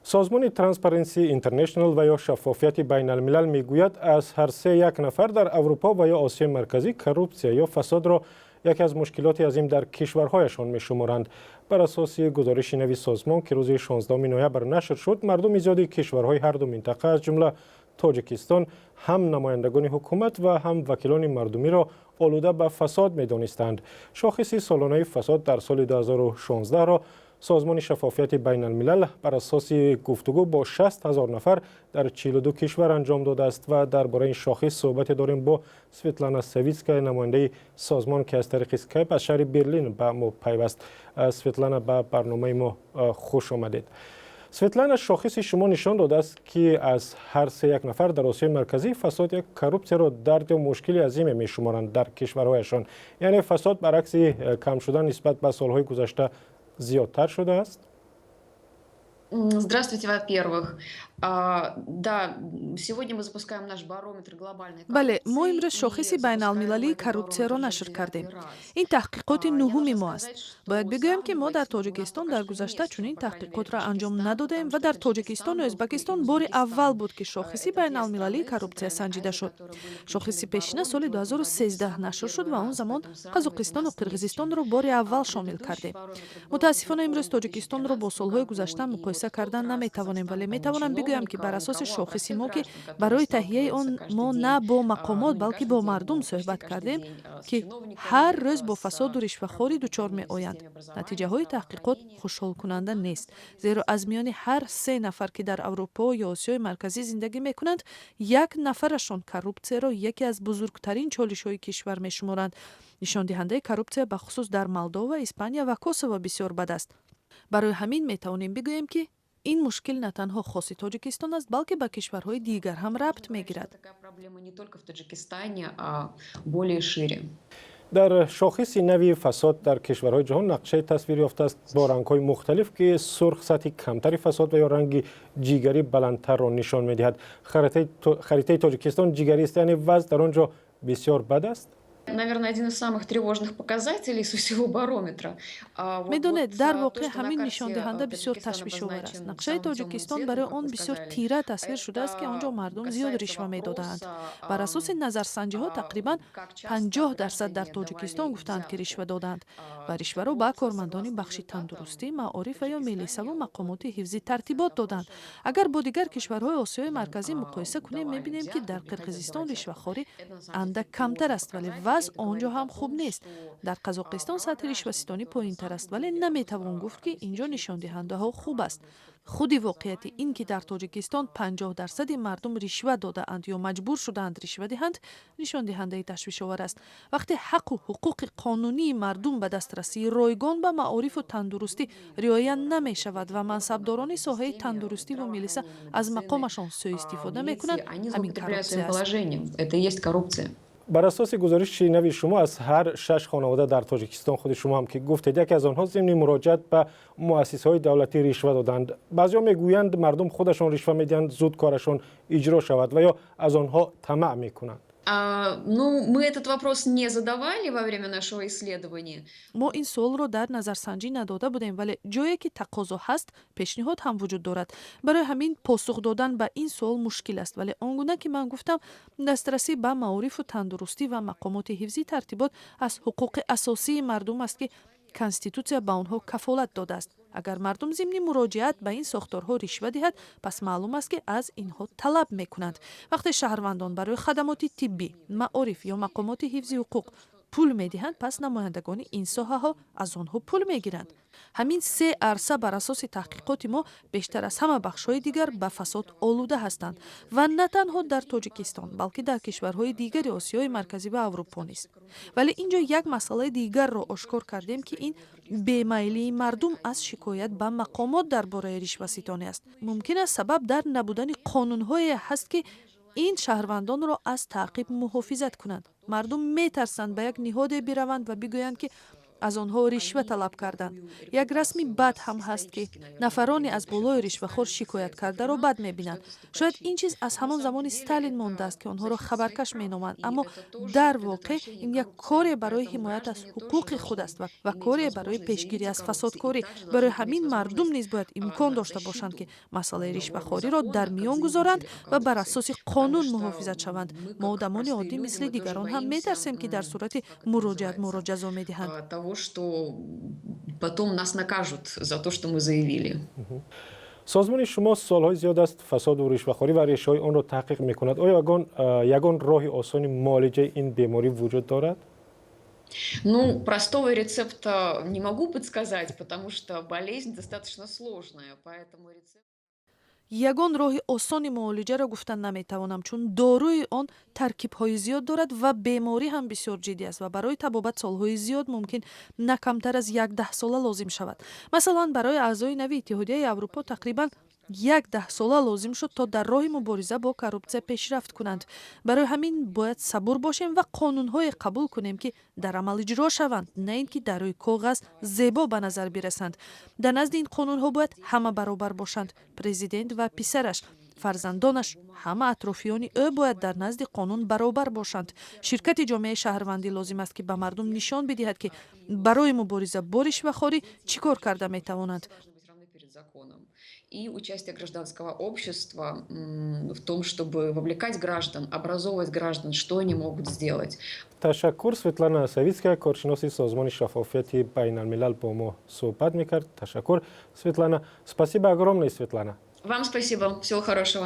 سازمان ترانسپرنسی اینترنشنال و یا شفافیت بین الملل میگوید از هر یک نفر در اروپا و یا آسیا مرکزی کروپسیا یا فساد را یکی از مشکلات عظیم در کشورهایشان میشمارند. بر اساس گزارش نوی سازمان که روز 16 نوامبر نشر شد، مردم زیادی کشورهای هر دو منطقه از جمله تاجیکستان هم نمایندگان حکومت و هم وکیلان مردمی را آلوده به فساد می‌دانستند. شاخص سالانه فساد در سال 2016 را سازمان شفافیت بین الملل بر اساس گفتگو با 60,000 نفر در 42 کشور انجام داده است و درباره این شاخص صحبت داریم با سویتلانا سویتسکا، نماینده سازمان که از طریق اسکایپ از شهر برلین به ما پیوست. سویتلانا، به برنامه ما خوش آمدید. سویتلانا، شاخص شما نشان داده است که از هر یک نفر در آسیای مرکزی فساد یک کروپسیا را درد و مشکلی عظیم می‌شمارند در کشورهایشان. یعنی فساد برعکس کم شدن نسبت به سالهای گذشته زیادتر شده است؟ Здравствуйте, во-первых. Да, сегодня мы запускаем наш барометр глобальной بله، ما коррупции. امروز شاخص بین المللی کروپسیا را نشر کردیم. این تحقیقات نهم ما است. باید بگویم که ما در تاجیکستان در گذشته چنین تحقیقات را انجام ندادیم و در تاجیکستان و ازبکستان بار اول بود که شاخص بین المللی کروپسیا سنجیده شد. شاخص پیشینه سال 2013 نشر شد و آن زمان قزاقستان و قرقیزستان را بار اول شامل کردیم. متاسفانه امروز تاجیکستان را با سالهای گذشته مقایسه کردن نمیتوانیم، ولی میتوانم بگویم که بر اساس شاخص ما که برای تهیه آن ما نه با مقامات بلکه با مردم صحبت کردیم که هر روز با فساد و رشوه‌خوری دچار می‌آیند. نتیجه های تحقیقات خوشحال کننده نیست، زیرا از میان هر 3 نفر که در اروپا یا آسیای مرکزی زندگی میکنند، 1 نفرشان کروپسیا را یکی از بزرگترین چالش‌های کشور میشمارند. نشان دهنده کروپسیا به خصوص در مولداوا، اسپانیا و کوسوو بسیار بد است. برای همین میتوانیم بگوییم که این مشکل نه تنها خاص تاجیکستان است بلکه به کشورهای دیگر هم ربط میگیرد. در شاخص نوی فساد در کشورهای جهان نقشه تصویر یافته است با رنگ‌های مختلف که سرخ سطح کمتری فساد و یا رنگ جیگری بلندتر را نشان می‌دهد. خریطه تاجیکستان جیگری است، یعنی وضع در آنجا بسیار بد است. Наверное, один из самых тревожных показателей со всего барометра. میدونید در واقع همین نشان دهنده بسیار تشویش‌آور است. نقشه تاجیکستان برای آن بسیار تیره تصویر شده است که آنجا مردم زیاد رشوه میدادند. بر اساس نظرسنجی ها تقریبا 50% در تاجیکستان گفتند که رشوه دادند و رشوه را به کارمندان بخش تندرستی، معارف یا ملیسه و مقامات حفظی ترتیبات دادند. اگر با دیگر کشورهای آسیای مرکزی مقایسه کنیم میبینیم که در قرقیزستان رشوه‌خوری اندک کمتر است، ولی وضع آنجا هم خوب نیست. در قزاقستان سطح رشوه‌ستانی پایین‌تر است، ولی نمیتوان گفت که اینجا نشان دهنده ها خوب است. خود واقعیت این که در تاجیکستان 50% مردم رشوه داده اند یا مجبور شدند رشوه دهند نشان دهنده تشویش‌آور است. وقتی حق و حقوق قانونی مردم به دسترسی رایگان به معارف و تندرستی رعایت نمی شود و منصبداران ساحه تندرستی و ملیسه از مقامشان سوء استفاده میکنند، همین کروپسیا است. بر اساس گزارش نوی شما از هر 6 خانواده در تاجیکستان، خود شما هم که گفتید، یکی از آنها ضمن مراجعت به مؤسسه‌های دولتی رشوه دادند. بعضی‌ها میگویند مردم خودشان رشوه میدهند زود کارشان اجرا شود و یا از آنها طمع میکنند. Мы этот вопрос не задавали во время нашего исследования. ما این سوال رو در نظرسنجی نداده بودیم، ولی جایی که تقاضا هست پیشنهاد هم وجود دارد. برای همین پاسخ دادن به این سوال مشکل است، ولی آنگونه که من گفتم دسترسی به معارف و تندرستی و مقامات حفظی ترتیبات از حقوق اساسی مردم است که کنستیتوسیا به آنها کفالت داده است. اگر مردم ضمن مراجعت به این ساختارها رشوه دهد، پس معلوم است که از اینها طلب میکنند. وقتی شهروندان برای خدمات طبی، معارف یا مقامات حفظی حقوق پول میدهند، پس نمایندگان این ساحه ها از آنها پول میگیرند. همین 3 عرصه بر اساس تحقیقات ما بیشتر از همه بخش‌های دیگر به فساد آلوده هستند و نه تنها در تاجیکستان بلکه در کشورهای دیگر آسیای مرکزی و اروپا نیست. ولی اینجا یک مسئله دیگر را آشکار کردیم که این بیمیلی مردم از شکایت به مقامات درباره رشوه‌ستانی است. ممکن است سبب در نبودن قانون‌هایی هست که این شهروندان را از تعقیب محافظت کنند. مردم میترسند به یک نهاد بروند و بگویند که аз онҳо ришва талаб карданд. Як расми бад ҳам ҳаст, ки нафароне аз болои ришвахор шикоят кардаро бад мебинанд. Шояд ин чиз аз ҳамон замони Сталин мондааст, ки онҳоро хабаркаш меноманд, аммо дар воқеъ ин як коре барои ҳимоят аз ҳуқуқи худ аст ва коре барои пешгирӣ аз фасодкорӣ. Барои ҳамин мардум низ бояд имкон дошта бошанд, ки масъалаи ришвахориро дар миён гузоранд ва бар асоси қонун муҳофизат шаванд. Мо одамони оддӣ мисли дигарон ҳам метарсем, ки дар сурати муроҷиат мо ҷазо медиҳанд. Того, что потом нас накажут за то, что мы заявили. созмони шумо солҳои зиёд аст фасоду ришвахорӣ ва решаҳои онро таҳқиқ мекунад. оё ягон роҳи осони муолиҷаи ин беморӣ вуҷуд дорад? Ну, простого рецепта не могу подсказать, потому что болезнь достаточно сложная, поэтому рецепт... ягон роҳи осони муолиҷаро гуфтан наметавонам, чун дорӯи он таркибҳои зиёд дорад ва беморӣ ҳам бисёр ҷиддӣ аст ва барои табобат солҳои зиёд мумкин на камтар аз 10 сола лозим шавад. Масалан, барои аъзои нави Иттиҳодияи Аврупо тақрибан 10 сола лозим шуд, то дар роҳи мубориза бо коррупсия пешрафт кунанд. Барои ҳамин бояд сабур бошем ва қонунҳое қабул кунем, ки дар амал иҷро шаванд, на ин ки дар рӯи коғаз зебо ба назар бирасанд. Дар назди ин қонунҳо бояд ҳама баробар бошанд. Президент ва писараш, фарзандонаш, ҳама атрофиёни ӯ бояд дар назди қонун баробар бошанд. Ширкати ҷомеаи шаҳрвандӣ лозим аст, ки ба мардум нишон бидиҳад, ки барои мубориза бо ришвахорӣ чӣ кор карда метавонанд. И участие гражданского общества в том, чтобы вовлекать граждан, образовывать граждан, что они могут сделать. ташаккур. Светлана Савицкая, коршиноси созмони шаффофияти байналмилал бо мо суҳбат мекард. Ташаккур, Светлана. Спасибо огромное, Светлана. Вам спасибо. Всего хорошего.